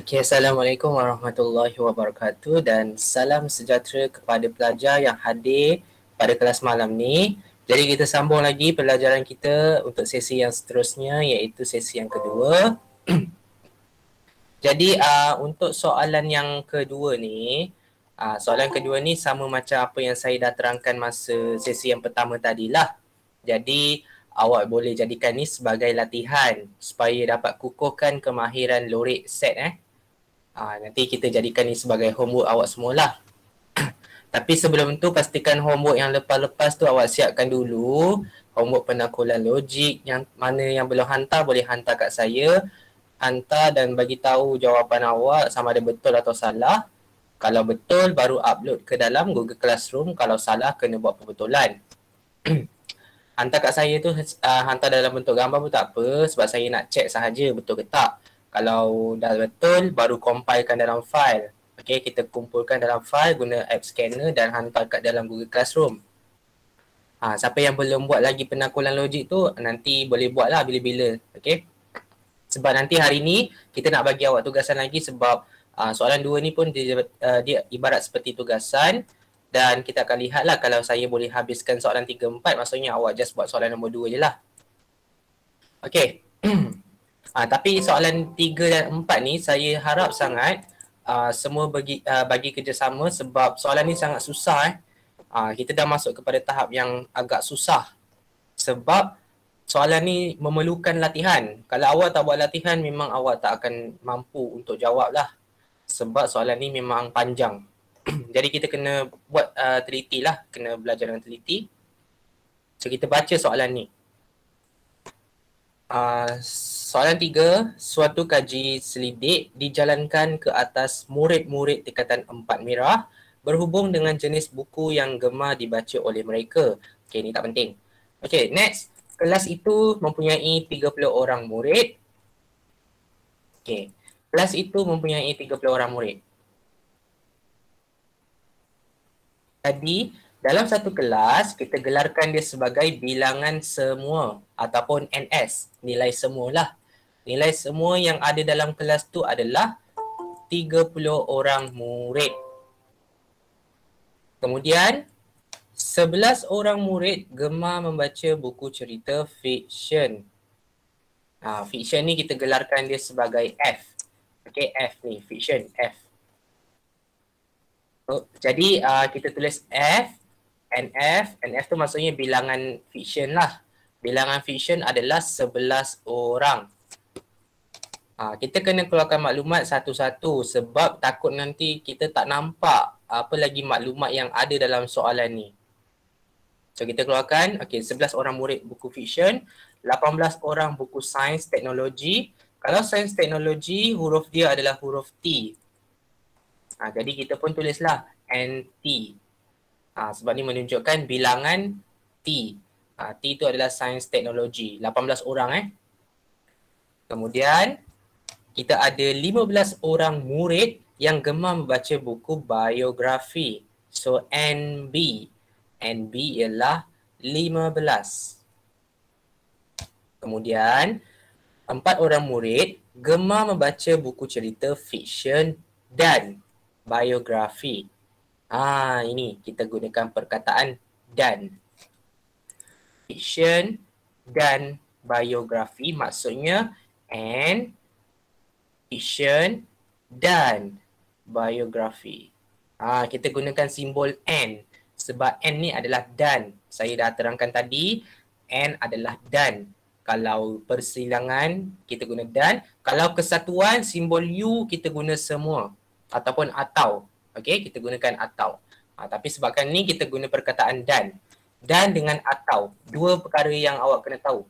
Okay, Assalamualaikum warahmatullahi wabarakatuh dan salam sejahtera kepada pelajar yang hadir pada kelas malam ni. Jadi kita sambung lagi pelajaran kita untuk sesi yang seterusnya, iaitu sesi yang kedua. Jadi untuk soalan yang kedua ni, soalan kedua ni sama macam apa yang saya dah terangkan masa sesi yang pertama tadilah. Jadi awak boleh jadikan ni sebagai latihan supaya dapat kukuhkan kemahiran lorik set nanti kita jadikan ni sebagai homework awak semualah. Tapi sebelum tu pastikan homework yang lepas-lepas tu awak siapkan dulu. Homework penakulan logik, yang mana yang belum hantar boleh hantar kat saya. Hantar dan bagi tahu jawapan awak sama ada betul atau salah. Kalau betul baru upload ke dalam Google Classroom, kalau salah kena buat perbetulan. Hantar kat saya tu hantar dalam bentuk gambar pun tak apa, sebab saya nak check sahaja betul ke tak. Kalau dah betul baru compilekan dalam file. Okey, kita kumpulkan dalam file guna app scanner dan hantar kat dalam Google Classroom. Siapa yang belum buat lagi penakulan logik tu nanti boleh buatlah bila-bila. Okey. Sebab nanti hari ni kita nak bagi awak tugasan lagi sebab soalan 2 ni pun dia ibarat seperti tugasan. Dan kita akan lihatlah kalau saya boleh habiskan soalan 3, 4, maksudnya awak just buat soalan nombor 2 je lah. Okey. Tapi soalan 3 dan 4 ni saya harap sangat semua bagi kerjasama sebab soalan ni sangat susah. Kita dah masuk kepada tahap yang agak susah sebab soalan ni memerlukan latihan. Kalau awak tak buat latihan memang awak tak akan mampu untuk jawab lah sebab soalan ni memang panjang. Jadi kita kena buat teliti lah, kena belajar dengan teliti. So kita baca soalan ni. Soalan 3, suatu kaji selidik dijalankan ke atas murid-murid tingkatan 4 merah berhubung dengan jenis buku yang gemar dibaca oleh mereka. Okay, ni tak penting. Okay, next. Kelas itu mempunyai 30 orang murid. Okay, kelas itu mempunyai 30 orang murid. Jadi, dalam satu kelas, kita gelarkan dia sebagai bilangan semua ataupun NS, nilai semualah. Nilai semua yang ada dalam kelas tu adalah 30 orang murid. Kemudian, 11 orang murid gemar membaca buku cerita fiksyen. Fiksyen ni kita gelarkan dia sebagai F. Okay, F ni, fiksyen, F. Jadi kita tulis F, NF tu maksudnya bilangan fiksyen lah. Bilangan fiksyen adalah 11 orang. Kita kena keluarkan maklumat satu-satu sebab takut nanti kita tak nampak apa lagi maklumat yang ada dalam soalan ni. So kita keluarkan, okay, 11 orang murid buku fiksyen, 18 orang buku sains teknologi. Kalau sains teknologi, huruf dia adalah huruf T. Jadi kita pun tulislah NT. Sebab ni menunjukkan bilangan T. T itu adalah sains teknologi. 18 orang Kemudian kita ada 15 orang murid yang gemar membaca buku biografi. So NB. NB ialah 15. Kemudian 4 orang murid gemar membaca buku cerita fiksyen dan biografi. Ini kita gunakan perkataan dan. Fiksyen dan biografi maksudnya and, fiksyen dan biografi. Kita gunakan simbol and sebab and ni adalah dan. Saya dah terangkan tadi, and adalah dan. Kalau persilangan kita guna dan, kalau kesatuan simbol u kita guna semua ataupun atau. Okey, kita gunakan atau. Tapi sebabkan ni kita guna perkataan dan. Dan dengan atau. Dua perkara yang awak kena tahu.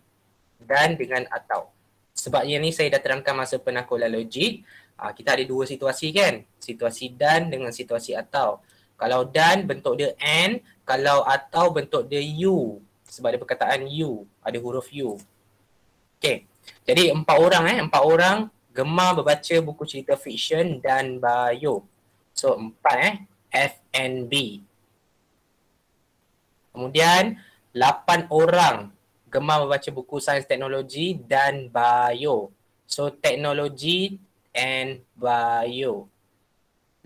Dan dengan atau. Sebab yang ni saya dah terangkan masa penakulan logik. Kita ada dua situasi kan? Situasi dan dengan situasi atau. Kalau dan bentuk dia and, kalau atau bentuk dia u. Sebab ada perkataan u, ada huruf u. Okey. Jadi 4 orang gemar membaca buku cerita fiksyen dan bio. So 4 F and B. Kemudian 8 orang gemar membaca buku sains teknologi dan bio. So teknologi and Bio.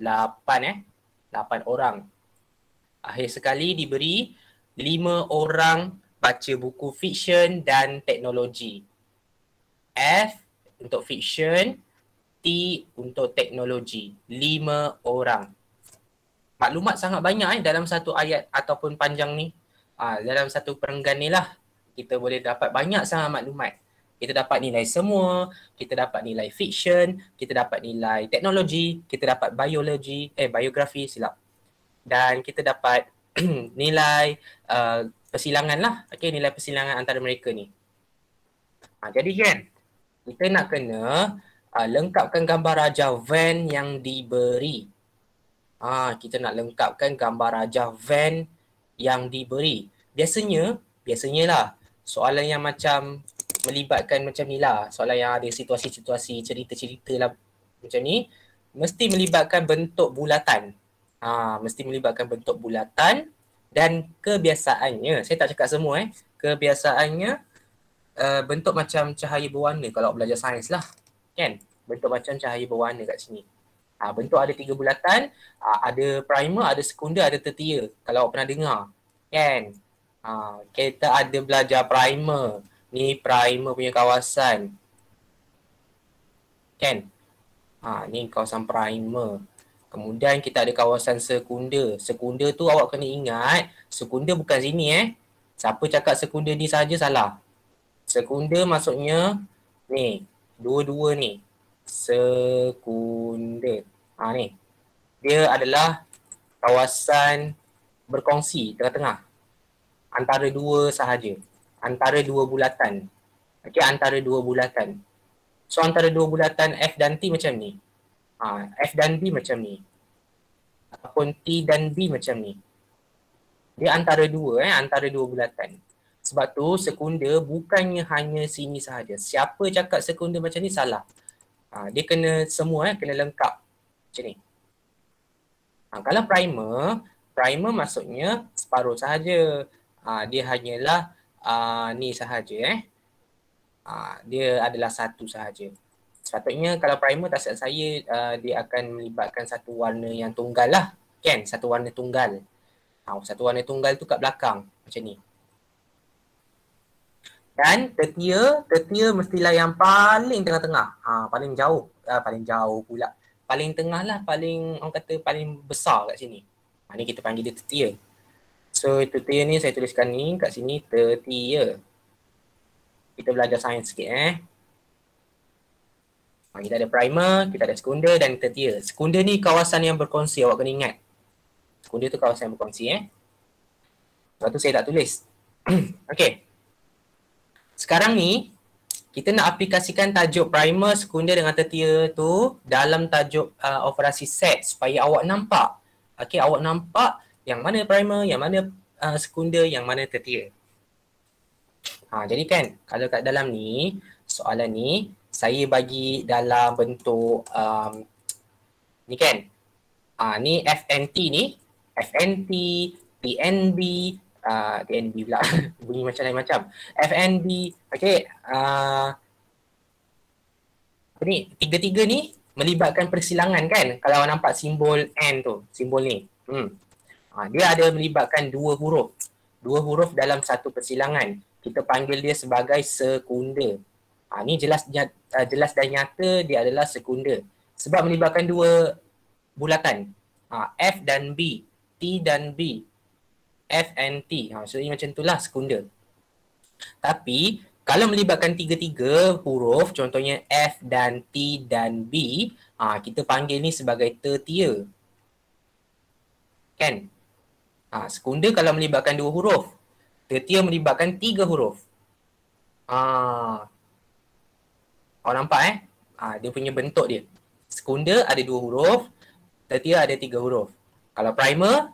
8 orang. Akhir sekali diberi 5 orang baca buku fiksyen dan teknologi. F untuk fiksyen, T untuk teknologi. 5 orang. Maklumat sangat banyak dalam satu ayat ataupun panjang ni. Dalam satu perenggan ni lah, kita boleh dapat banyak sangat maklumat. Kita dapat nilai semua, kita dapat nilai fiksyen, kita dapat nilai teknologi, kita dapat biografi silap. Dan kita dapat nilai persilangan lah. Okay, nilai persilangan antara mereka ni. Jadi kan, kita nak kena lengkapkan gambar Raja Van yang diberi. Kita nak lengkapkan gambar Raja Van yang diberi. Biasanya lah, soalan yang macam melibatkan macam ni lah, soalan yang ada situasi-situasi, cerita-cerita lah macam ni, mesti melibatkan bentuk bulatan. Mesti melibatkan bentuk bulatan dan kebiasaannya, saya tak cakap semua kebiasaannya bentuk macam cahaya berwarna kalau belajar sains lah, kan? Bentuk macam cahaya berwarna kat sini. Bentuk ada 3 bulatan, ada primer, ada sekunder, ada tertia. Kalau awak pernah dengar, kan? Kita ada belajar primer. Ni primer punya kawasan. Kan? Ni kawasan primer. Kemudian kita ada kawasan sekunder. Sekunder tu awak kena ingat, sekunder bukan sini Siapa cakap sekunder ni saja salah. Sekunder maksudnya ni, dua-dua ni. Sekunder. Ni. Dia adalah kawasan berkongsi tengah-tengah. Antara dua sahaja. Antara dua bulatan. Okey, antara dua bulatan. So antara dua bulatan F dan T macam ni. F dan B macam ni. Ataupun T dan B macam ni. Dia antara dua antara dua bulatan. Sebab tu sekunder bukannya hanya sini sahaja. Siapa cakap sekunder macam ni salah. Dia kena semua kena lengkap. Macam ni. Kalau primer maksudnya separuh sahaja. Dia hanyalah ni sahaja dia adalah satu sahaja. Sepatutnya kalau primer tak silap saya dia akan melibatkan satu warna yang tunggal lah, kan? Satu warna tunggal. Satu warna tunggal tu kat belakang macam ni. Dan tertia mestilah yang paling tengah-tengah. Paling jauh pula. Paling tengah lah, paling orang kata paling besar kat sini. Ni kita panggil dia tertia. So tertia ni saya tuliskan ni kat sini tertia. Kita belajar sains sikit Kita ada primer, kita ada sekunder dan tertia. Sekunder ni kawasan yang berkongsi, awak kena ingat. Sekunder tu kawasan yang berkongsi Sebab tu saya tak tulis. Okey. Sekarang ni kita nak aplikasikan tajuk primer, sekunder dengan tertia tu dalam tajuk operasi set supaya awak nampak. Okey, awak nampak yang mana primer, yang mana sekunder, yang mana tertia. Jadi kan kalau kat dalam ni soalan ni saya bagi dalam bentuk ni kan. Ni FNT ni, FNT, TNB, TNB pula bunyi macam lain macam. FNB, okey. Ni tiga-tiga ni melibatkan persilangan kan. Kalau awak nampak simbol N tu, simbol ni. Dia ada melibatkan dua huruf dalam satu persilangan. Kita panggil dia sebagai sekunder. Ni jelas dan nyata dia adalah sekunder. Sebab melibatkan dua bulatan. F dan B, T dan B, F and T. Maksudnya macam itulah sekunder. Tapi kalau melibatkan tiga-tiga huruf, contohnya F dan T dan B, kita panggil ni sebagai tertia. Kan? Sekunder kalau melibatkan dua huruf. Tertia melibatkan 3 huruf. Awak nampak dia punya bentuk dia. Sekunder ada 2 huruf, tertia ada 3 huruf. Kalau primer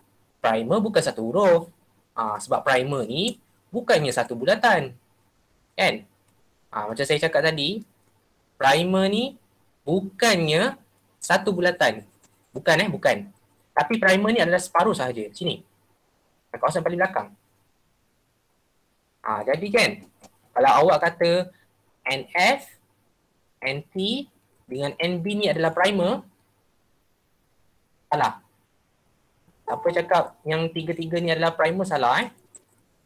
bukan 1 huruf. Sebab primer ni bukannya satu bulatan. Kan? Macam saya cakap tadi, primer ni bukannya satu bulatan. Bukan. Tapi primer ni adalah separuh sahaja. Sini. Kawasan paling belakang. Jadi kan, kalau awak kata NF, NT dengan NB ni adalah primer, salah. Apa cakap yang tiga-tiga ni adalah primer, salah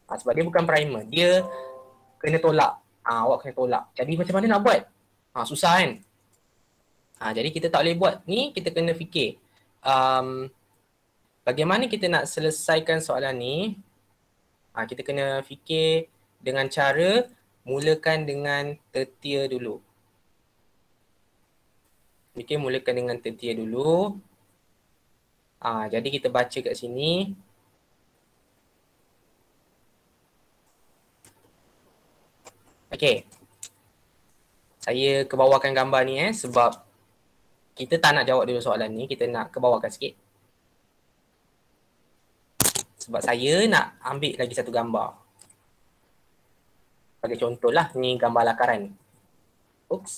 sebab dia bukan primer. Dia kena tolak. Awak kena tolak. Jadi macam mana nak buat? Susah kan? Jadi kita tak boleh buat ni, kita kena fikir. Bagaimana kita nak selesaikan soalan ni? Kita kena fikir dengan cara mulakan dengan tertia dulu. Fikir mulakan dengan tertia dulu. Jadi kita baca kat sini. Okey. Saya kebawakan gambar ni sebab kita tak nak jawab dulu soalan ni, kita nak kebawakan sikit. Sebab saya nak ambil lagi satu gambar. Bagi contoh lah, ni gambar lakaran. Oops.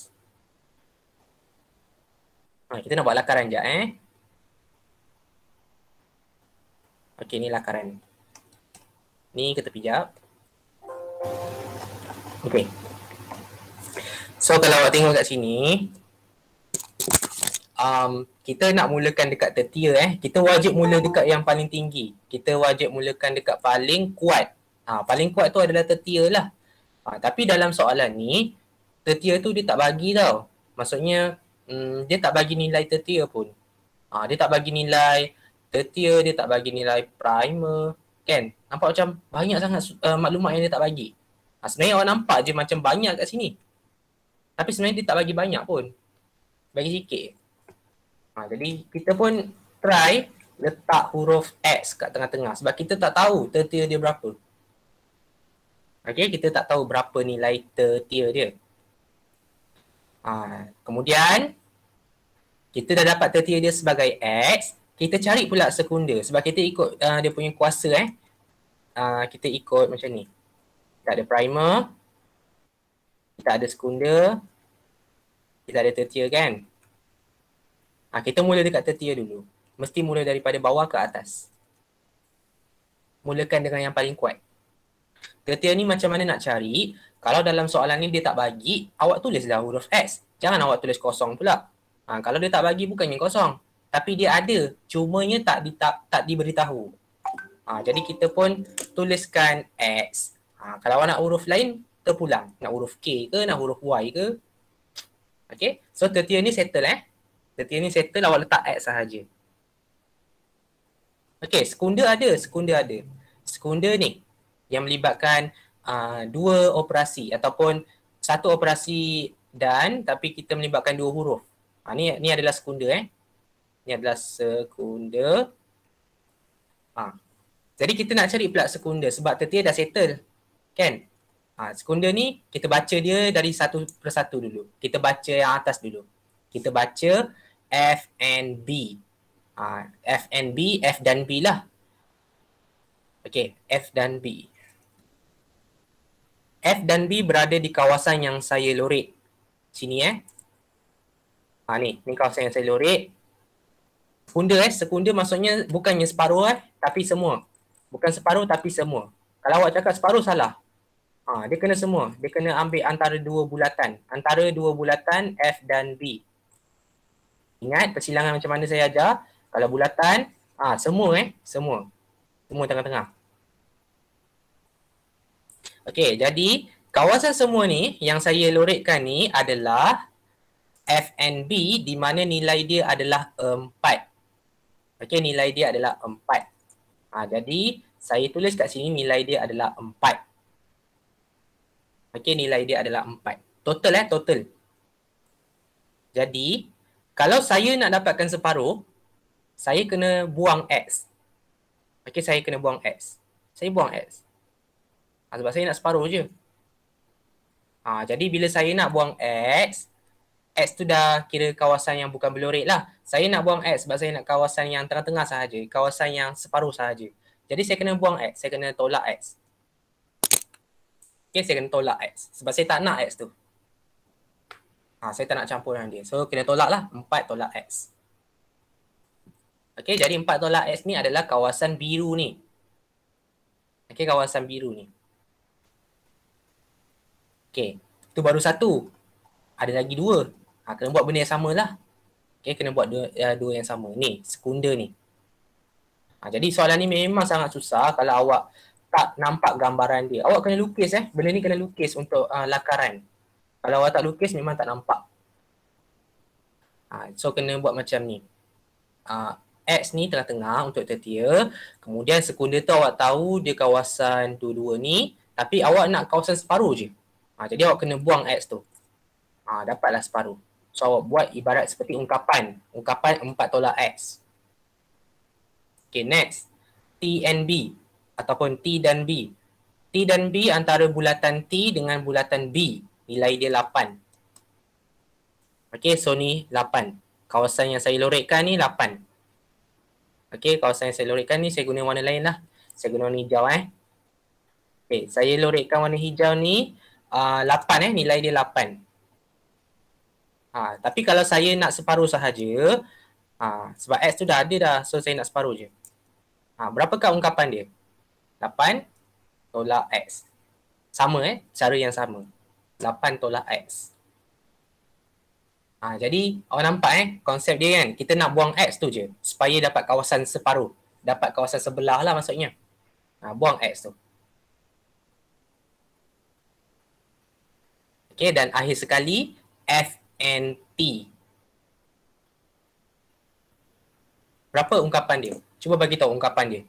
Kita nak buat lakaran sekejap Okey, ni lakaran. Ni kita pijak. Okey. So kalau awak tengok kat sini, kita nak mulakan dekat tertia kita wajib mula dekat yang paling tinggi. Kita wajib mulakan dekat paling kuat. Paling kuat tu adalah tertia lah. Tapi dalam soalan ni, tertia tu dia tak bagi tau. Maksudnya, dia tak bagi nilai tertia pun. Dia tak bagi nilai tertia, dia tak bagi nilai primer. Kan? Nampak macam banyak sangat maklumat yang dia tak bagi. Sebenarnya awak nampak je macam banyak kat sini. Tapi sebenarnya dia tak bagi banyak pun. Bagi sikit. Jadi kita pun try letak huruf X kat tengah-tengah. Sebab kita tak tahu tertia dia berapa. Okay, kita tak tahu berapa nilai tertia dia. Kemudian, kita dah dapat tertia dia sebagai X. Kita cari pula sekunder. Sebab kita ikut dia punya kuasa kita ikut macam ni. Kita ada primer. Kita ada sekunder. Kita ada tertia kan. Kita mula dekat tertia dulu. Mesti mula daripada bawah ke atas. Mulakan dengan yang paling kuat. Tertia ni macam mana nak cari? Kalau dalam soalan ni dia tak bagi, awak tulislah huruf X. Jangan awak tulis kosong pula. Kalau dia tak bagi bukannya kosong. Tapi dia ada. Cumanya tak diberitahu. Jadi kita pun tuliskan X. Kalau awak nak huruf lain, terpulang. Nak huruf K ke, nak huruf Y ke. Okay. So tertia ni settle Tertia ni settle, awak letak X sahaja. Okay, sekunder ada. Sekunder ni yang melibatkan dua operasi ataupun satu operasi dan tapi kita melibatkan dua huruf. Ni adalah sekunder Ni adalah sekunder. Jadi kita nak cari pula sekunder sebab tertia dah settle. Kan? Sekunder ni kita baca dia dari satu persatu dulu. Kita baca yang atas dulu. Kita baca F and B. F and B, F dan B lah. Okay, F dan B. F dan B berada di kawasan yang saya lorek. Sini ni kawasan yang saya lorek. Sekunder maksudnya bukannya separuh tapi semua. Bukan separuh tapi semua. Kalau awak cakap separuh salah. Dia kena semua. Dia kena ambil antara dua bulatan. Antara dua bulatan F dan B. Ingat persilangan macam mana saya ajar. Kalau bulatan, semua semua. Semua tengah-tengah. Okey, jadi kawasan semua ni yang saya lorekkan ni adalah F and B di mana nilai dia adalah 4. Okey, nilai dia adalah 4. Jadi saya tulis kat sini nilai dia adalah 4. Okey, nilai dia adalah 4. Total total. Jadi, kalau saya nak dapatkan separuh, saya kena buang X. Okey, saya kena buang X. Saya buang X. Sebab saya nak separuh je. Jadi bila saya nak buang X, X tu dah kira kawasan yang bukan berlorek lah. Saya nak buang X sebab saya nak kawasan yang tengah-tengah sahaja. Kawasan yang separuh sahaja. Jadi saya kena buang X. Saya kena tolak X. Okay, saya kena tolak X. Sebab saya tak nak X tu. Saya tak nak campur dengan dia. So kena tolak lah. 4 tolak X. Okay, jadi 4 tolak X ni adalah kawasan biru ni. Okay, kawasan biru ni. Okay, tu baru satu. Ada lagi 2. Kena buat benda yang sama lah. Okay, kena buat dua yang sama. Ni, sekunda ni. Jadi soalan ni memang sangat susah kalau awak tak nampak gambaran dia. Awak kena lukis benda ni kena lukis untuk lakaran. Kalau awak tak lukis memang tak nampak. So kena buat macam ni. X ni tengah-tengah untuk tertia. Kemudian sekunda tu awak tahu dia kawasan dua-dua ni. Tapi awak nak kawasan separuh je. Jadi awak kena buang X tu. Dapatlah separuh. So awak buat ibarat seperti ungkapan. Ungkapan 4 tolak X. Okay, next. T and B. Ataupun T dan B. T dan B antara bulatan T dengan bulatan B. Nilai dia 8. Okay, so ni 8. Kawasan yang saya lorikkan ni 8. Okay, kawasan yang saya lorikkan ni saya guna warna lain lah. Saya guna warna hijau Okay, saya lorikkan warna hijau ni 8 nilai dia 8. Tapi kalau saya nak separuh sahaja, sebab X tu dah ada dah, so saya nak separuh je. Berapakah ungkapan dia? 8 tolak X. Sama cara yang sama. 8 tolak X. Jadi awak nampak konsep dia kan. Kita nak buang X tu je supaya dapat kawasan separuh. Dapat kawasan sebelah lah maksudnya. Buang X tu. Okay, dan akhir sekali F and T. Berapa ungkapan dia? Cuba bagi tahu ungkapan dia.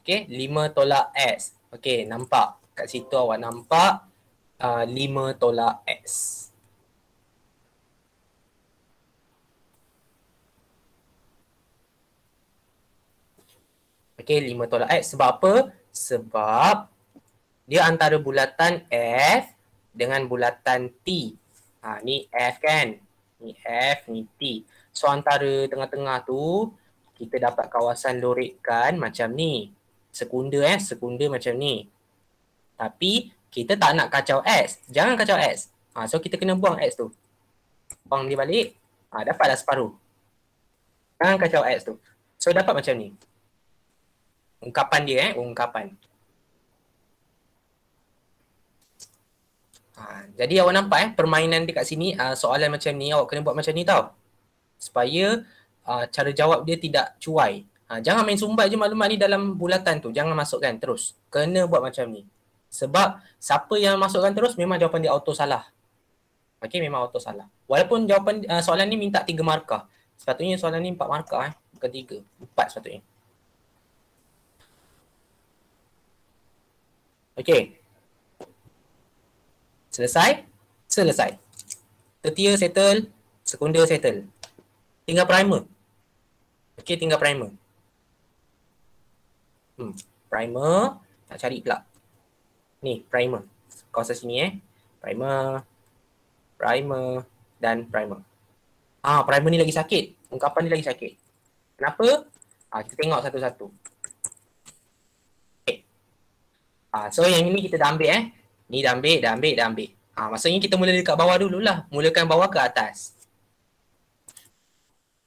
Okay, 5 tolak X. Okay, nampak. Kat situ awak nampak 5 tolak X. Okay, 5 tolak X. Sebab apa? Sebab dia antara bulatan F dengan bulatan T. Ni F kan? Ni F, ni T. So, antara tengah-tengah tu, kita dapat kawasan lorikkan macam ni. Sekunda sekunda macam ni. Tapi kita tak nak kacau X. Jangan kacau X. So kita kena buang X tu. Buang dia balik. Dapatlah separuh. Jangan kacau X tu. So dapat macam ni. Ungkapan dia ungkapan. Jadi awak nampak permainan dekat sini, soalan macam ni awak kena buat macam ni tau. Supaya cara jawab dia tidak cuai. Jangan main sumbat je maklumat ni dalam bulatan tu. Jangan masukkan terus. Kena buat macam ni. Sebab siapa yang masukkan terus memang jawapan dia auto salah. Okay, memang auto salah. Walaupun jawapan soalan ni minta 3 markah. Sepatutnya soalan ni 4 markah bukan 3. 4 sepatutnya. Okay. Selesai? Selesai. Tertia settle. Sekunda settle. Tinggal primer. Okay, tinggal primer. Primer. Nak cari pula. Ni, primer. Kawasan sini Primer. Primer. Dan primer. Primer ni lagi sakit. Ungkapan ni lagi sakit. Kenapa? Kita tengok satu-satu. Okay. So yang ini kita dah ambil Ni dah ambil. Maksudnya kita mula dekat bawah dululah. Mulakan bawah ke atas.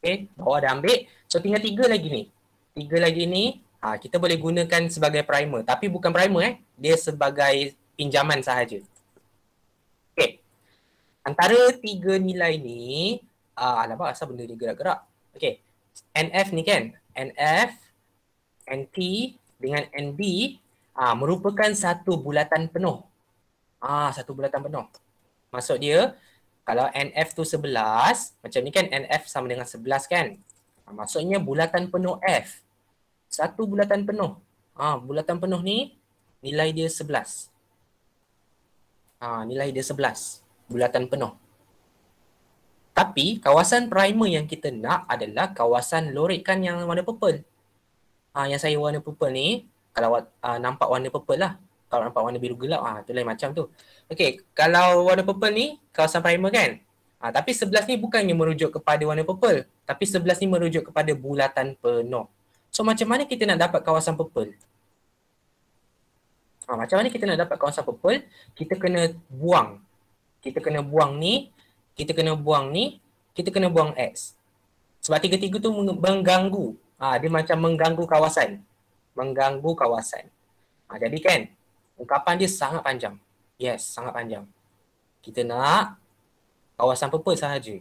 Okay, bawah dah ambil. So tinggal 3 lagi ni. 3 lagi ni. Kita boleh gunakan sebagai primer. Tapi bukan primer Dia sebagai pinjaman sahaja. Okay. Antara 3 nilai ni. Alamak, asal benda dia gerak-gerak. Okay. NF ni kan. NF, NT dengan NB merupakan satu bulatan penuh. Satu bulatan penuh. Maksud dia, kalau NF tu 11, macam ni kan NF sama dengan 11 kan. Maksudnya bulatan penuh F. Satu bulatan penuh. Bulatan penuh ni nilai dia 11. Nilai dia 11. Bulatan penuh. Tapi kawasan primer yang kita nak adalah kawasan lorikkan yang warna purple. Yang saya warna purple ni, kalau nampak warna purple lah. Kalau nampak warna biru gelap, tu lain macam tu. Okey, kalau warna purple ni kawasan primer kan. Tapi 11 ni bukannya merujuk kepada warna purple. Tapi 11 ni merujuk kepada bulatan penuh. So macam mana kita nak dapat kawasan purple? Macam mana kita nak dapat kawasan purple? Kita kena buang. Kita kena buang ni, kita kena buang ni, kita kena buang X. Sebab tiga-tiga tu mengganggu. Dia macam mengganggu kawasan. Mengganggu kawasan. Jadi kan, ungkapan dia sangat panjang. Yes, sangat panjang. Kita nak kawasan purple sahaja.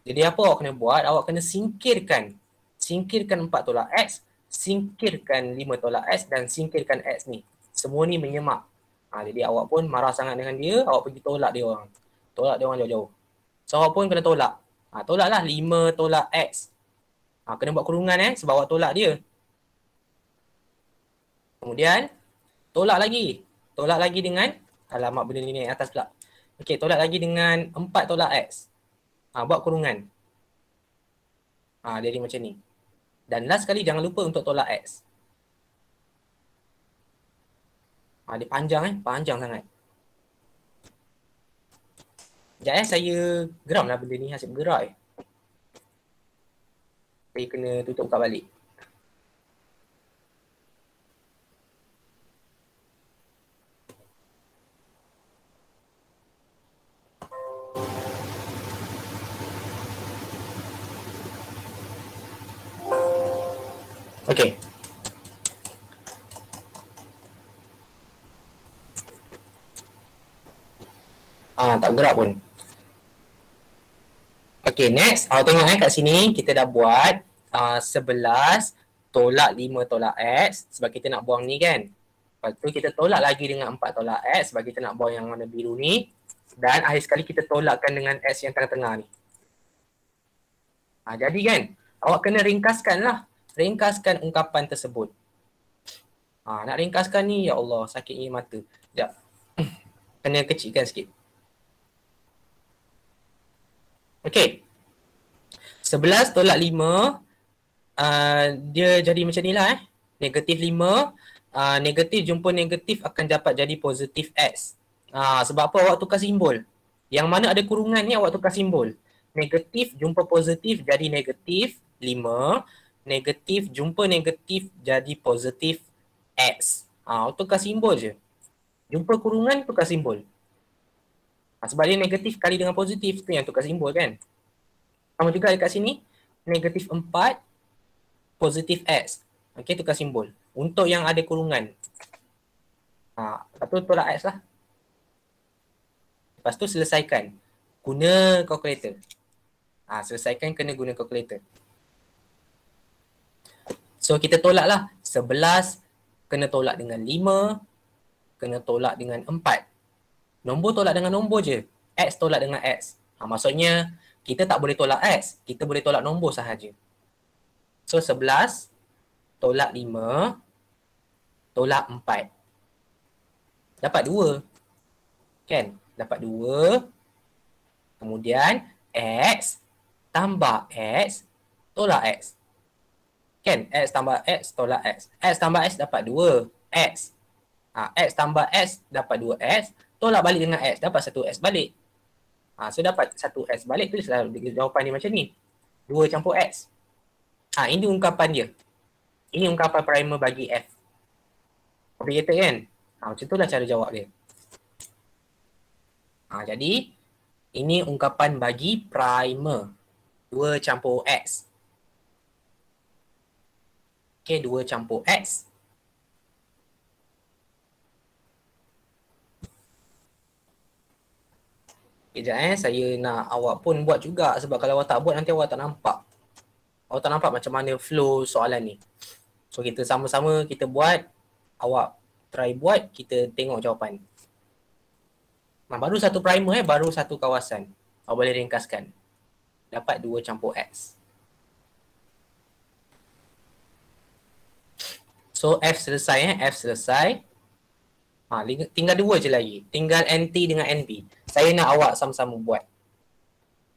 Jadi apa awak kena buat? Awak kena singkirkan. Singkirkan 4 tolak X, singkirkan 5 tolak X dan singkirkan X ni. Semua ni menyemak. Jadi awak pun marah sangat dengan dia, awak pergi tolak dia orang. Tolak dia orang jauh-jauh. So awak pun kena tolak. Tolaklah 5 tolak X. Kena buat kurungan sebab awak tolak dia. Kemudian tolak lagi. Tolak lagi dengan, alamak benda ni naik atas pula. Okey, tolak lagi dengan 4 tolak X. Buat kurungan. Jadi macam ni. Dan last sekali jangan lupa untuk tolak X. Dia panjang panjang sangat. Sekejap saya geram lah benda ni, asyik bergerak Saya kena tutup buka balik. Okey. Tak bergerak pun. Okey, next. Awak tengok kat sini kita dah buat 11 tolak 5 tolak X sebab kita nak buang ni kan. Lepas tu kita tolak lagi dengan 4 tolak X sebab kita nak buang yang warna biru ni. Dan akhir sekali kita tolakkan dengan X yang tengah-tengah ni. Jadi kan, awak kena ringkaskan lah. Ringkaskan ungkapan tersebut. Nak ringkaskan ni, ya Allah, sakitnya mata. Sekejap. Kena kecilkan sikit. Okey. 11 tolak 5, dia jadi macam ni lah Negatif 5, negatif jumpa negatif akan dapat jadi positif X. Sebab apa? Awak tukar simbol. Yang mana ada kurungan ni awak tukar simbol. Negatif jumpa positif jadi negatif 5. Negatif jumpa negatif jadi positif X. Awak tukar simbol je. Jumpa kurungan tukar simbol. Sebab dia negatif kali dengan positif tu yang tukar simbol kan. Sama juga dekat sini, negatif 4, positif X. Okey, tukar simbol. Untuk yang ada kurungan. Lepas tu tolak X lah. Lepas tu selesaikan. Guna calculator. Selesaikan kena guna calculator. So kita tolak lah. 11 kena tolak dengan 5. Kena tolak dengan 4. Nombor tolak dengan nombor je. X tolak dengan X. Maksudnya kita tak boleh tolak X. Kita boleh tolak nombor sahaja. So 11 tolak 5 tolak 4. Dapat 2. Kan? Dapat 2. Kemudian X tambah X tolak X. Kan? X tambah X tolak X. X tambah X dapat 2. X. X tambah X dapat 2X. Tolak balik dengan X. Dapat 1X balik. So dapat 1X balik. Tulislah jawapan dia macam ni. 2 campur X. Ini ungkapan dia. Ini ungkapan primer bagi F. Complicated kan? Macam itulah cara jawab dia. Jadi, ini ungkapan bagi primer. 2 campur X. Okay, 2 campur X. Sekejap saya nak awak pun buat juga. Sebab kalau awak tak buat, nanti awak tak nampak. Awak tak nampak macam mana flow soalan ni. So, kita sama-sama kita buat. Awak try buat, kita tengok jawapan. Baru satu primer baru satu kawasan. Awak boleh ringkaskan. Dapat 2 campur X. So, F selesai F selesai. Tinggal 2 je lagi. Tinggal NT dengan NB. Saya nak awak sama-sama buat.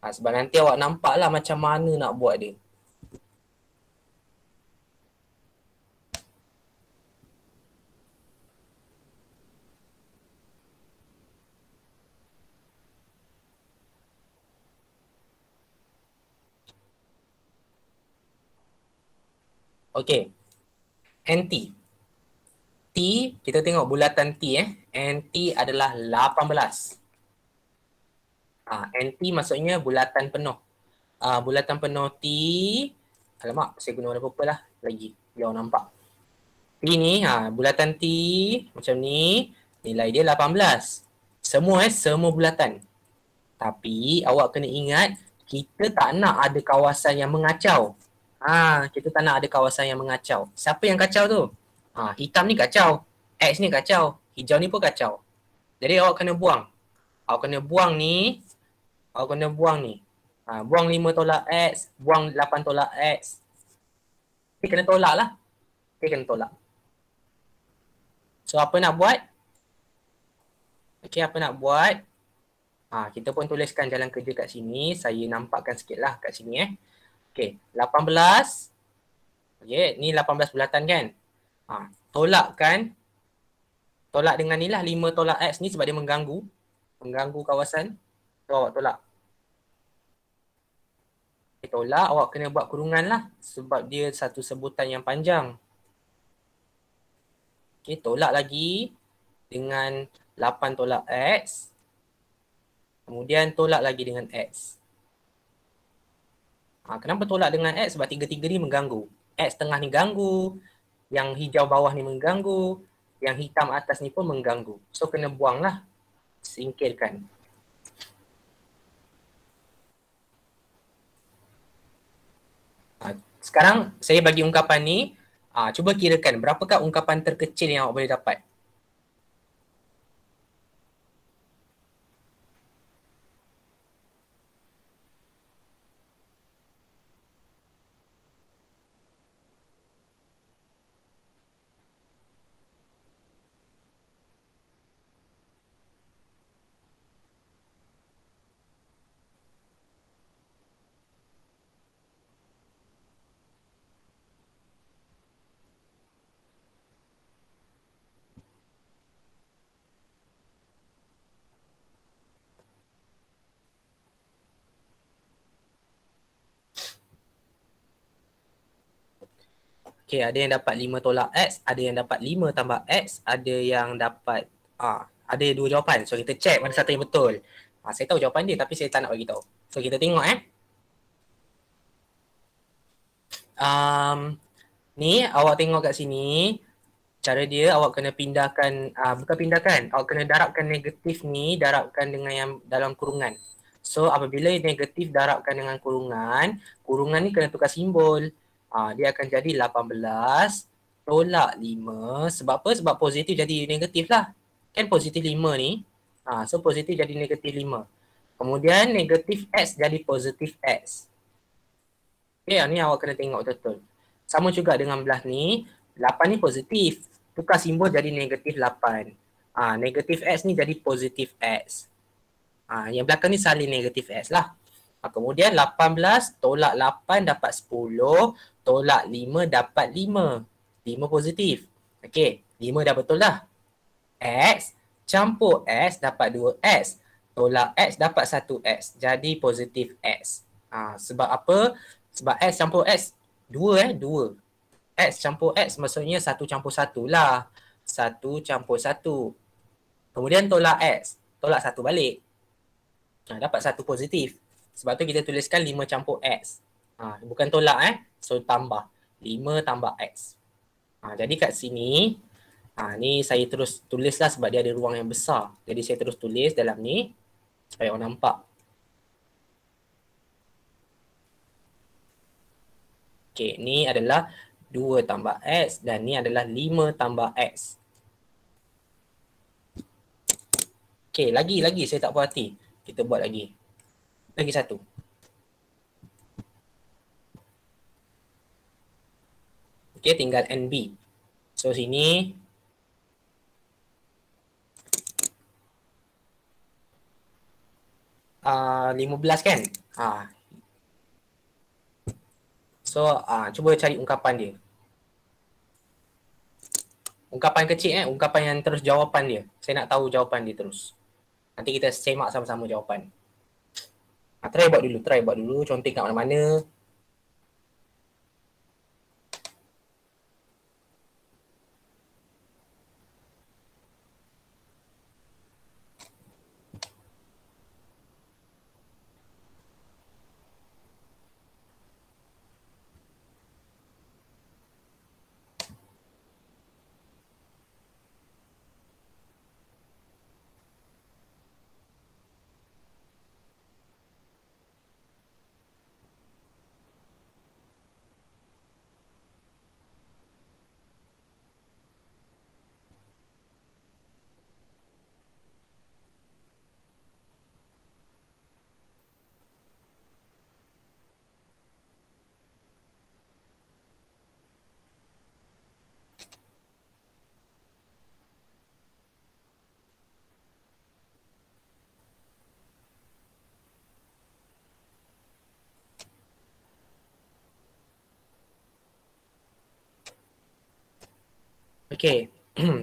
Sebab nanti awak nampak lah macam mana nak buat dia. Okey. NT. T, kita tengok bulatan T NT adalah 18. NT maksudnya bulatan penuh. Bulatan penuh T, alamak, saya guna warna purple lah lagi, biar orang nampak. T ni, bulatan T macam ni, nilai dia 18. Semua bulatan. Tapi awak kena ingat, kita tak nak ada kawasan yang mengacau. Kita tak nak ada kawasan yang mengacau. Siapa yang kacau tu? Hitam ni kacau. X ni kacau. Hijau ni pun kacau. Jadi awak kena buang. Awak kena buang ni. Buang 5 tolak X. Buang 8 tolak X. Dia kena tolak lah. So apa nak buat? Apa nak buat? Kita pun tuliskan jalan kerja kat sini. Saya nampakkan sikit lah kat sini 18. Ni 18 bulatan kan? Tolakkan. Tolak dengan ni lah 5 tolak X ni sebab dia mengganggu. Mengganggu kawasan. So awak tolak. Tolak, awak kena buat kurungan lah. Sebab dia satu sebutan yang panjang. Tolak lagi dengan 8 tolak X. Kemudian tolak lagi dengan X. Kenapa tolak dengan X? Sebab tiga-tiga ni mengganggu. X tengah ni ganggu. Yang hijau bawah ni mengganggu. Yang hitam atas ni pun mengganggu. So kena buang lah. Singkirkan. Sekarang saya bagi ungkapan ni. Cuba kirakan berapakah ungkapan terkecil yang awak boleh dapat. Ada yang dapat 5 tolak X, ada yang dapat 5 tambah X, ada yang dapat, ada 2 jawapan. So kita check mana satu yang betul. Saya tahu jawapan dia tapi saya tak nak bagi tahu. So kita tengok ni awak tengok kat sini, cara dia awak kena pindahkan, bukan pindahkan, awak kena darabkan negatif ni, darabkan dengan yang dalam kurungan. So apabila negatif darabkan dengan kurungan, kurungan ni kena tukar simbol. Dia akan jadi 18 tolak 5. Sebab apa? Sebab positif jadi negatif lah. Kan positif 5 ni. So positif jadi negatif 5. Kemudian negatif X jadi positif X. Ni awak kena tengok betul-betul. Sama juga dengan belah ni. 8 ni positif. Tukar simbol jadi negatif 8. Negatif X ni jadi positif X. Yang belakang ni salin negatif X lah. Kemudian 18 tolak 8 dapat 10. Tolak 5 dapat 5. 5 positif. 5 dah betul dah. X campur X dapat 2X. Tolak X dapat 1X. Jadi positif X. Sebab apa? Sebab X campur X 2 2. X campur X maksudnya 1 campur 1 lah. 1 campur 1. Kemudian tolak X. Tolak 1 balik. Dapat 1 positif. Sebab tu kita tuliskan 5 campur X. Bukan tolak So tambah. 5 tambah X. Jadi kat sini, ni saya terus tulislah sebab dia ada ruang yang besar. Jadi saya terus tulis dalam ni supaya orang nampak. Ni adalah 2 tambah X dan ni adalah 5 tambah X. Lagi saya tak puas hati. Kita buat lagi. Lagi satu. Tinggal NB. So sini uh, 15 kan? So cuba cari ungkapan dia. Ungkapan kecil ungkapan yang terus jawapan dia. Saya nak tahu jawapan dia terus. Nanti kita semak sama-sama jawapan. Try buat dulu. Contek kat mana-mana. Okey.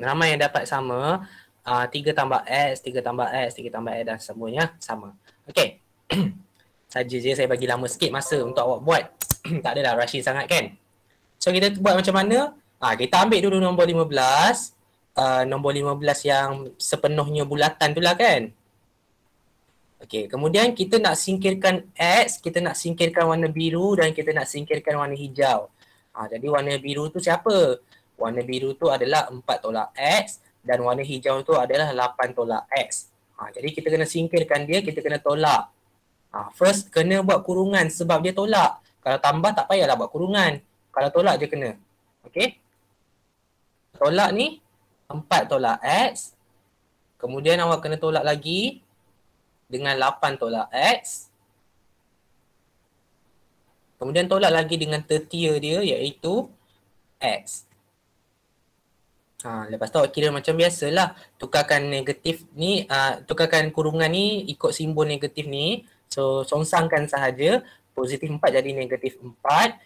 Ramai yang dapat sama. 3 tambah X, 3 tambah X, 3 tambah X dan semuanya sama. Okey. Saja je saya bagi lama sikit masa untuk awak buat. Tak adalah rushing sangat kan. So kita buat macam mana? Kita ambil dulu nombor 15. Nombor 15 yang sepenuhnya bulatan tu lah kan. Okey, kemudian kita nak singkirkan X, kita nak singkirkan warna biru dan kita nak singkirkan warna hijau. Jadi warna biru tu siapa? Warna biru tu adalah 4 tolak X dan warna hijau tu adalah 8 tolak X. Jadi kita kena singkirkan dia, kita kena tolak. First kena buat kurungan sebab dia tolak. Kalau tambah tak payahlah buat kurungan. Kalau tolak je kena. Okey? Tolak ni 4 tolak X. Kemudian awak kena tolak lagi dengan 8 tolak X. Kemudian tolak lagi dengan tertia dia iaitu X. Lepas tu awak kira macam biasalah. Tukarkan negatif ni, tukarkan kurungan ni ikut simbol negatif ni. So songsangkan sahaja. Positif 4 jadi negatif 4.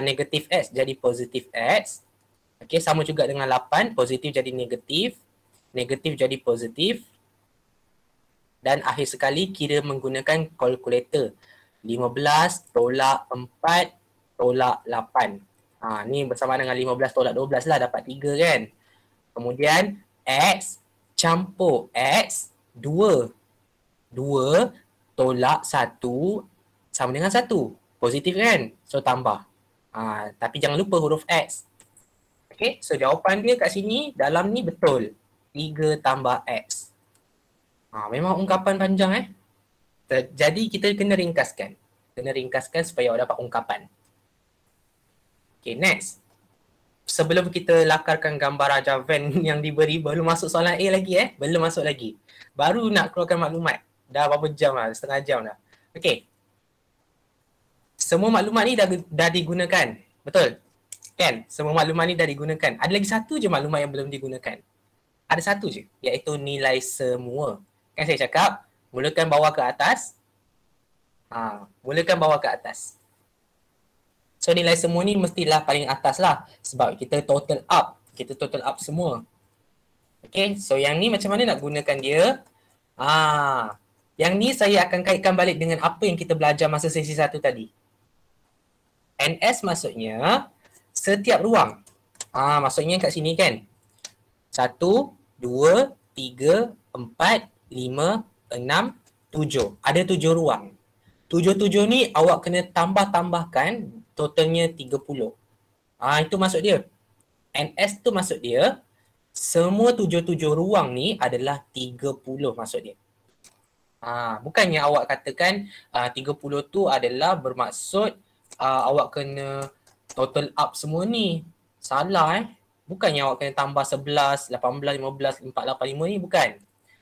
Negatif X jadi positif X. Okey, sama juga dengan 8. Positif jadi negatif. Negatif jadi positif. Dan akhir sekali kira menggunakan kalkulator. 15 tolak 4 tolak 8. Ni bersama dengan 15 tolak 12 lah, dapat 3 kan. Kemudian X campur X 2. 2 tolak 1 sama dengan 1. Positif kan? So tambah. Tapi jangan lupa huruf X. Okay, so jawapan dia kat sini dalam ni betul. 3 tambah X. Memang ungkapan panjang Jadi kita kena ringkaskan. Kena ringkaskan supaya awak dapat ungkapan. Okay, next. Sebelum kita lakarkan gambar Raja Van yang diberi, belum masuk soalan A lagi Belum masuk lagi. Baru nak keluarkan maklumat. Dah berapa jam lah, setengah jam dah. Okay. Semua maklumat ni dah digunakan. Betul? Kan? Semua maklumat ni dah digunakan. Ada lagi satu je maklumat yang belum digunakan. Ada satu je, iaitu nilai semua. Kan saya cakap, mulakan bawah ke atas. Mulakan bawah ke atas. So nilai semua ni mestilah paling atas lah. Sebab kita total up. Kita total up semua. Okay, so yang ni macam mana nak gunakan dia? Yang ni saya akan kaitkan balik dengan apa yang kita belajar masa sesi 1 tadi. NS maksudnya setiap ruang. Maksudnya kat sini kan. 1, 2, 3, 4, 5, 6, 7. Ada 7 ruang. 7-7 ni awak kena tambah-tambahkan totalnya 30. Itu maksud dia. NS tu maksud dia semua 7-7 ruang ni adalah 30 maksud dia. Bukannya awak katakan 30 tu adalah bermaksud awak kena total up semua ni. Salah Bukannya awak kena tambah 11, 18, 15, 4, 8, 5 ni bukan.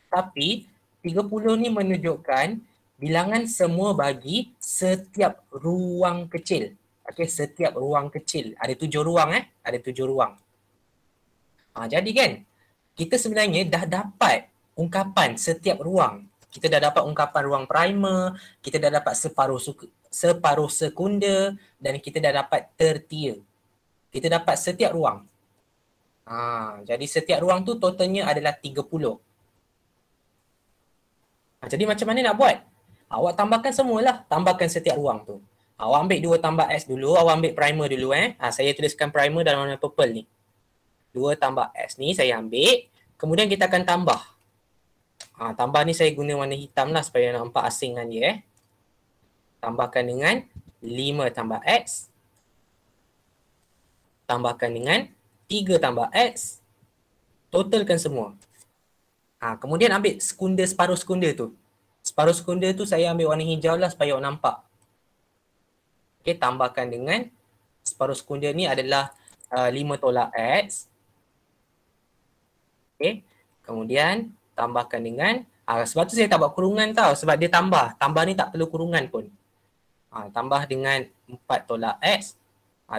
Tapi 30 ni menunjukkan bilangan semua bagi setiap ruang kecil. Okey, setiap ruang kecil. Ada 7 ruang Ada 7 ruang. Jadi kan, kita sebenarnya dah dapat ungkapan setiap ruang. Kita dah dapat ungkapan ruang primer, kita dah dapat separuh sekunder dan kita dah dapat tertia. Kita dapat setiap ruang. Jadi setiap ruang tu totalnya adalah 30. Jadi macam mana nak buat? Awak tambahkan semualah, tambahkan setiap ruang tu. Awak ambil 2 tambah S dulu, awak ambil primer dulu saya tuliskan primer dalam warna purple ni. 2 tambah S ni saya ambil, kemudian kita akan tambah. Tambah ni saya guna warna hitam lah supaya nampak asing dengan dia Tambahkan dengan 5 tambah X. Tambahkan dengan 3 tambah X. Totalkan semua. Kemudian ambil sekunder, separuh sekunder tu. Separuh sekunder tu saya ambil warna hijau lah supaya awak nampak. Okay, tambahkan dengan separuh sekunder ni adalah 5 tolak X. Okay, kemudian tambahkan dengan, sebab tu saya tak buat kurungan tau, sebab dia tambah. Tambah ni tak perlu kurungan pun. Tambah dengan 4 tolak X.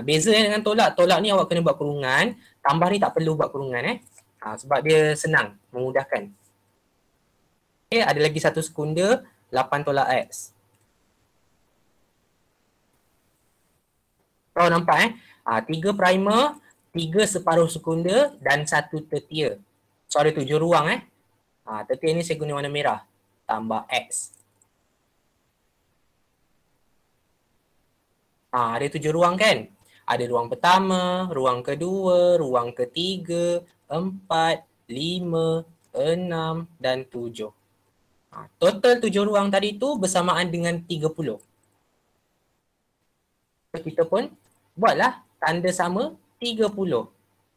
Beza dengan tolak. Tolak ni awak kena buat kurungan. Tambah ni tak perlu buat kurungan sebab dia senang, memudahkan. Okay, ada lagi satu sekunder, 8 tolak X. Kau nampak 3 primer, 3 separuh sekunda dan 1 tertia. So ada 7 ruang tertia ni saya guna warna merah. Tambah X. Ada 7 ruang kan? Ada ruang pertama, ruang kedua, ruang ketiga, 4, 5, 6 dan 7. Total 7 ruang tadi tu bersamaan dengan 30. Kita pun buatlah tanda sama 30.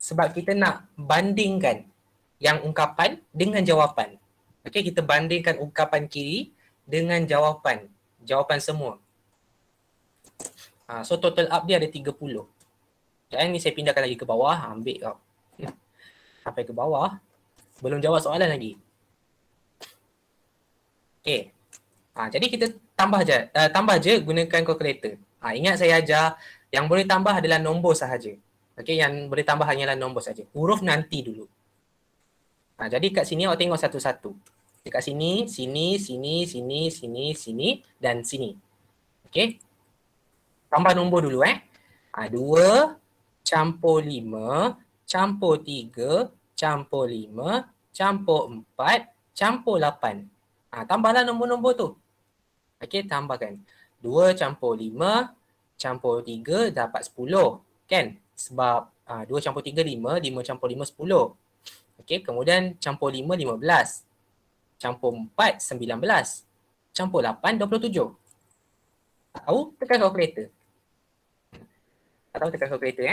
Sebab kita nak bandingkan yang ungkapan dengan jawapan. Okey, kita bandingkan ungkapan kiri dengan jawapan. Jawapan semua. So total up dia ada 30. Dan ni saya pindahkan lagi ke bawah. Ambil kau. Sampai ke bawah. Belum jawab soalan lagi. Okey. Jadi kita tambah je gunakan kalkulator. Ingat saya ajar yang boleh tambah adalah nombor sahaja. Okey, yang boleh tambah hanyalah nombor saja. Huruf nanti dulu. Jadi kat sini awak tengok satu-satu. Dekat sini, sini, sini, sini, sini, sini dan sini. Okey. Tambah nombor dulu 2 campur 5 campur 3 campur 5 campur 4 campur 8. Tambahlah nombor-nombor tu. Okey, tambahkan. 2 campur 5 campur 3 dapat 10. Kan? Sebab 2 campur 3 5, 5 campur 5 10. Okey, kemudian campur 5 15. Campur 4 19. Campur 8 27. Tak tahu? Tekan kalkulator. Tak tahu tekan kalkulator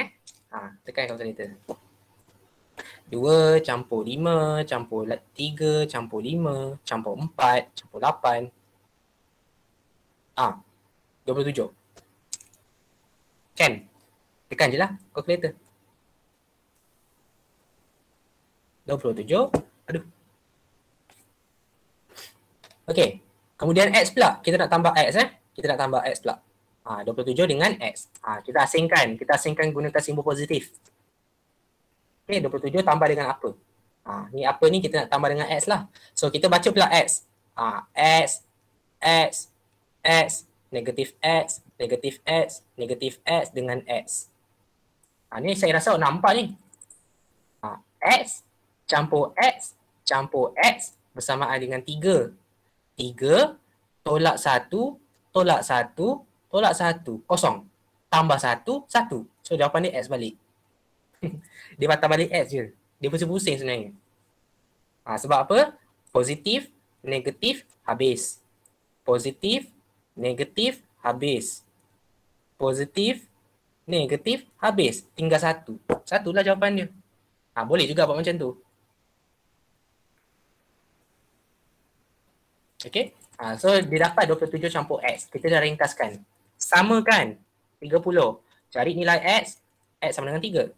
tekan kalkulator. 2 campur 5 campur 3 campur 5 campur 4 campur 8. 27. Kan? Tekan je lah kalkulator. 27. Aduh. Okey. Kemudian X pula. Kita nak tambah X Kita nak tambah X pula. 27 dengan X. Kita asingkan. Kita asingkan gunakan simbol positif. Okey, 27 tambah dengan apa? Ni apa ni kita nak tambah dengan X lah. So kita baca pula X. X, X, X, negatif X, negatif X, negatif X dengan X. Ni saya rasa awak nampak ni. X campur X campur X bersamaan dengan 3. 3 tolak 1, tolak 1, tolak 1, kosong. Tambah 1, 1. So jawapan dia X balik. Dia patah balik X je. Dia pusing-pusing sebenarnya. Sebab apa? Positif, negatif, habis. Positif, negatif, habis. Positif, negatif, habis. Tinggal 1. 1 lah jawapan dia. Boleh juga buat macam tu. Okay. So dia dapat 27 campur X. Kita dah ringkaskan. Sama kan? 30. Cari nilai X. X sama dengan 3.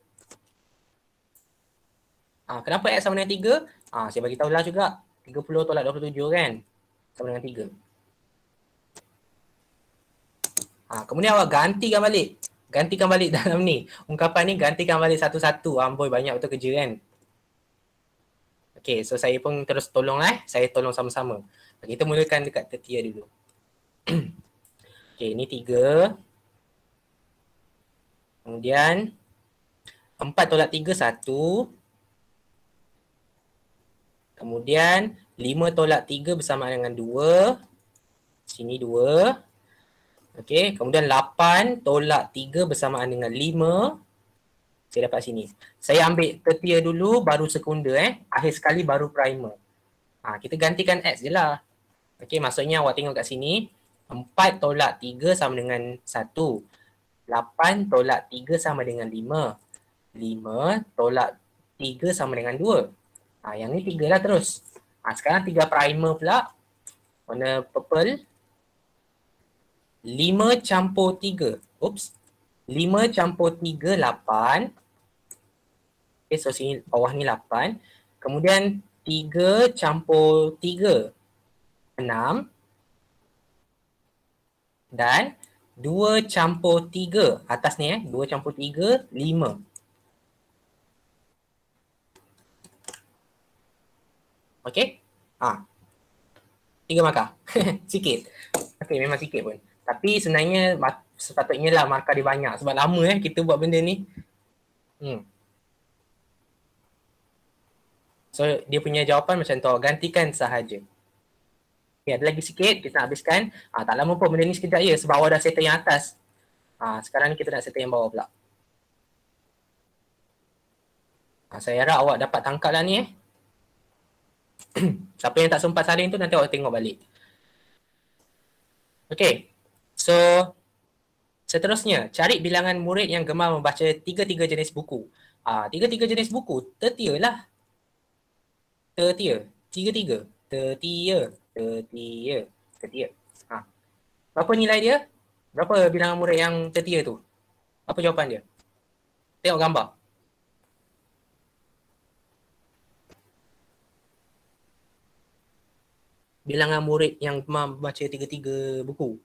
Kenapa X sama dengan 3? Saya bagi tahulah juga. 30 tolak 27 kan? Sama dengan 3. Kemudian awak gantikan balik. Gantikan balik dalam ni. Ungkapan ni gantikan balik satu-satu. Amboi, banyak betul kerja kan? Okay, so saya pun terus tolong Saya tolong sama-sama. Kita mulakan dekat tertia dulu. Okay, ni 3. Kemudian 4 tolak 3, 1. Kemudian 5 tolak 3 bersamaan dengan 2. Sini 2. Okey, kemudian 8 tolak 3 bersamaan dengan 5. Saya dapat sini. Saya ambil tertia dulu, baru sekunda Akhir sekali baru primer. Kita gantikan X je lah. Okey, maksudnya awak tengok kat sini. 4 tolak 3 sama dengan 1. 8 tolak 3 sama dengan 5. 5 tolak 3 sama dengan 2. Yang ni 3 lah terus. Sekarang 3 primer pula. Warna purple. 5 campur 3. Oops. 5 campur 3, 8. Okay, so sini bawah ni 8. Kemudian 3 campur 3, 6. Dan 2 campur 3. Atas ni 2 campur 3, 5. Okay. 3 markah. Sikit. Okay, memang sikit pun. Tapi sebenarnya sepatutnya lah markah dia banyak. Sebab lama kita buat benda ni. So dia punya jawapan macam tu, gantikan sahaja. Okay, ada lagi sikit, kita nak habiskan. Tak lama pun benda ni sekejap je sebab awak dah settle yang atas. Sekarang ni kita nak settle yang bawah pula. Saya harap awak dapat tangkap lah ni Siapa yang tak sempat salin tu nanti awak tengok balik. Okay, so seterusnya, cari bilangan murid yang gemar membaca tiga-tiga jenis buku. Tiga-tiga jenis buku, tertia lah. Tertia, tiga-tiga. Tertia, tertia, tertia. Berapa nilai dia? Berapa bilangan murid yang tertia tu? Apa jawapan dia? Tengok gambar. Bilangan murid yang gemar membaca tiga-tiga buku.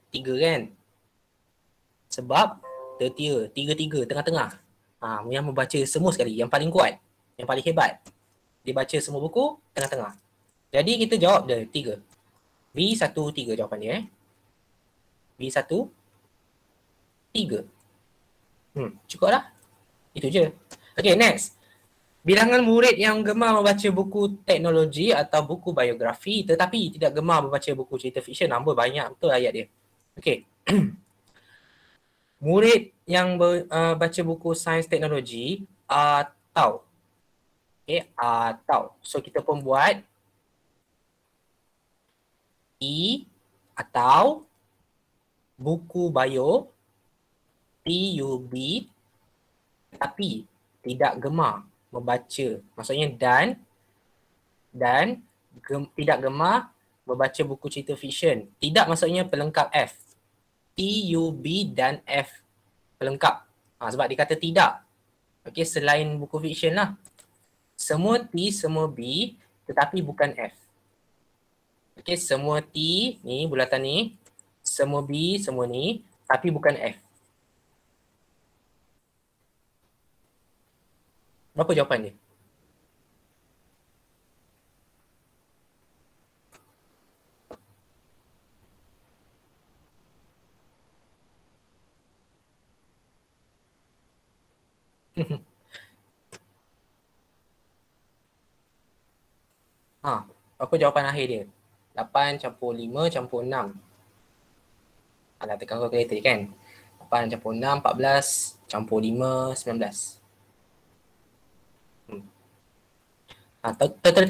Tiga kan? Sebab tertia, tiga-tiga, tengah-tengah. Yang membaca semua sekali, yang paling kuat, yang paling hebat. Dia baca semua buku, tengah-tengah. Jadi kita jawab dia, 3. B1, 3 jawapan dia B1, 3. Cukup lah. Itu je. Okay, next. Bilangan murid yang gemar membaca buku teknologi atau buku biografi tetapi tidak gemar membaca buku cerita fiksyen. Nombor banyak betul ayat dia. Okay. Murid yang baca buku sains teknologi atau so kita pun buat atau buku bio PUB tapi tidak gemar membaca, maksudnya dan tidak gemar membaca buku cerita fiksyen. Tidak maksudnya pelengkap F. PUB dan F pelengkap. Sebab dia kata tidak. Okey, selain buku fiksyen lah. Semua T, semua B tetapi bukan F. Okey, semua T ni bulatan ni, semua B, semua ni tapi bukan F. Berapa jawapan dia? Apa jawapan akhir dia? 8 campur 5 campur 6. Alah, tekan kalkulator kan? 8 campur 6, 14 campur 5, 19. Tekan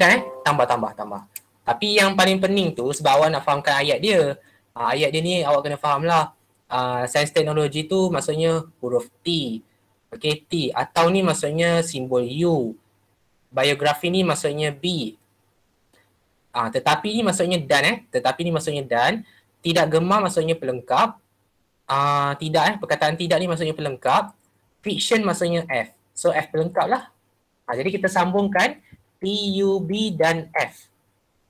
tambah. Tapi yang paling penting tu sebab awak nak fahamkan ayat dia. Ayat dia ni awak kena faham lah. Sains teknologi tu maksudnya huruf T. Okay, T. Atau ni maksudnya simbol U. Biografi ni maksudnya B. Tetapi ni maksudnya dan Tetapi ni maksudnya dan. Tidak gemar maksudnya pelengkap. Perkataan tidak ni maksudnya pelengkap. Fiction maksudnya F. So F pelengkap lah. Jadi kita sambungkan PUB dan F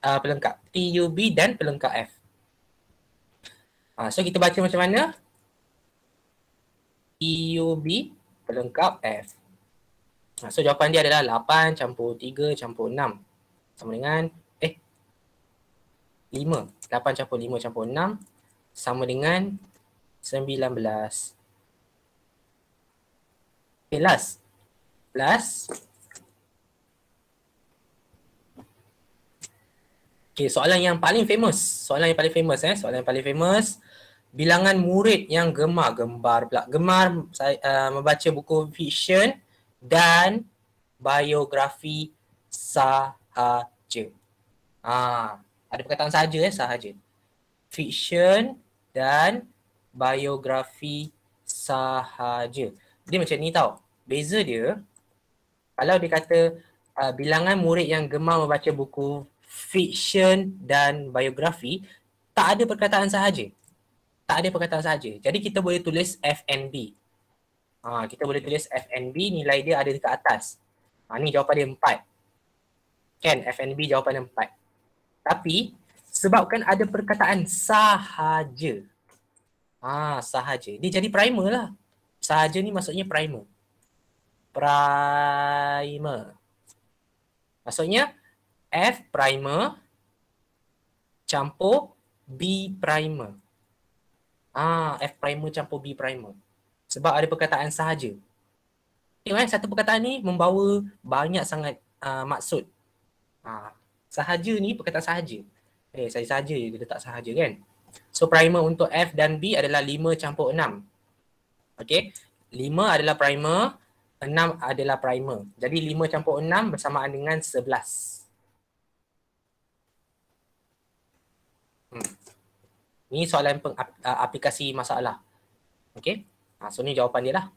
pelengkap. PUB dan pelengkap F. So kita baca macam mana? PUB pelengkap F. So jawapan dia adalah 8 campur 3 campur 6 sama dengan 5. 8 campur 5 campur 6 sama dengan 19. Okay, last. Okay, soalan yang paling famous. Bilangan murid yang gemar membaca buku fiksyen dan biografi sahaja. Ada perkataan sahaja. Fiksyen dan biografi sahaja. Dia macam ni tau. Beza dia, kalau dia kata bilangan murid yang gemar membaca buku fiksyen dan biografi, tak ada perkataan sahaja. Jadi kita boleh tulis FNB. Kita boleh tulis FNB, nilai dia ada dekat atas. Ni jawapan dia 4. Kan, FNB jawapan dia 4. Tapi sebabkan ada perkataan sahaja. Sahaja. Dia jadi primer lah. Sahaja ni maksudnya primer. Maksudnya F primer campur B primer. F primer campur B primer. Sebab ada perkataan sahaja. Tengok satu perkataan ni membawa banyak sangat maksud. Sahaja ni perkataan sahaja. Saya sahaja je dia letak sahaja kan. So primer untuk F dan B adalah 5 campur 6. Okay. 5 adalah primer, 6 adalah primer. Jadi 5 campur 6 bersamaan dengan 11. Ni soalan aplikasi masalah. Okay. So ni jawapan dia lah.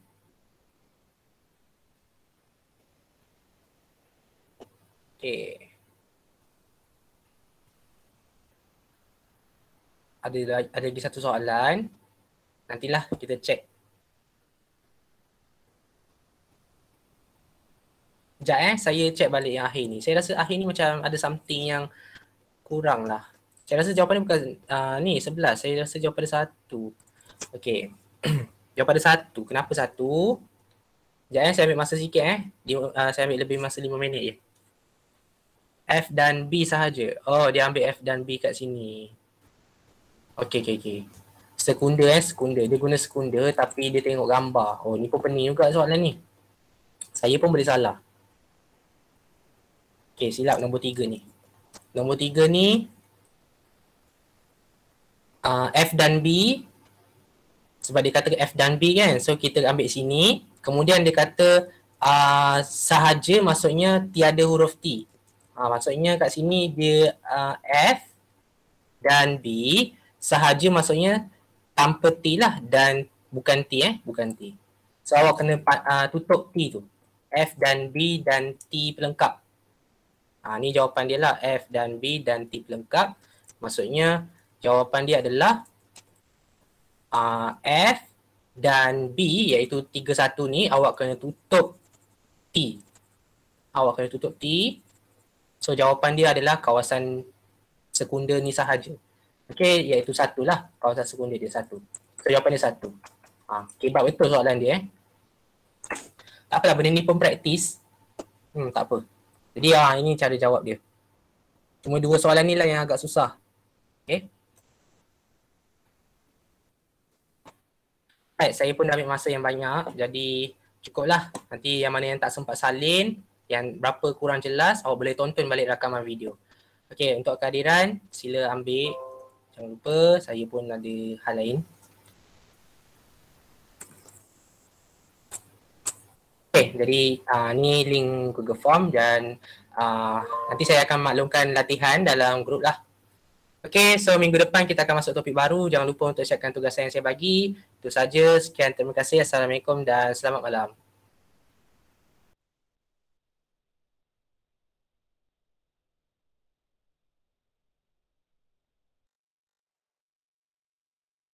Okay. Ada lagi satu soalan. Nantilah kita check. Sekejap saya check balik yang akhir ni. Saya rasa akhir ni macam ada something yang kurang lah. Saya rasa jawapan dia bukan ni 11. Saya rasa jawapan dia 1. Okay. Jawapan dia 1. Kenapa 1? Sekejap saya ambil masa sikit saya ambil lebih masa 5 minit je. F dan B sahaja. Oh, dia ambil F dan B kat sini. Okay. Sekunder sekunder. Dia guna sekunder tapi dia tengok gambar. Oh, ni pun pening juga soalan ni. Saya pun boleh salah. Okay, silap nombor 3 ni. Nombor 3 ni F dan B. Sebab dia kata F dan B kan. So kita ambil sini. Kemudian dia kata sahaja maksudnya tiada huruf T. Maksudnya kat sini dia F dan B. Sahaja maksudnya tanpa T lah dan bukan T bukan T. So awak kena tutup T tu. F dan B dan T pelengkap. Ni jawapan dia lah. F dan B dan T pelengkap. Maksudnya jawapan dia adalah F dan B iaitu 31 ni awak kena tutup T. Awak kena tutup T. So jawapan dia adalah kawasan sekunder ni sahaja. Okay, iaitu 1 lah. Kawasan sekunder dia 1. So jawapan dia 1. Kebat betul soalan dia Tak apalah, benda ni pun praktis. Tak apa. Jadi ini cara jawab dia. Cuma 2 soalan ni lah yang agak susah. Okay. Baik, saya pun dah ambil masa yang banyak. Jadi cukuplah. Nanti yang mana yang tak sempat salin, yang berapa kurang jelas, awak boleh tonton balik rakaman video. Okay, untuk kehadiran sila ambil. Jangan lupa, saya pun ada hal lain. Okay, jadi ni link Google Form dan nanti saya akan maklumkan latihan dalam grup lah. Okay, so minggu depan kita akan masuk topik baru. Jangan lupa untuk siapkan tugas yang saya bagi. Itu saja. Sekian, terima kasih. Assalamualaikum dan selamat malam.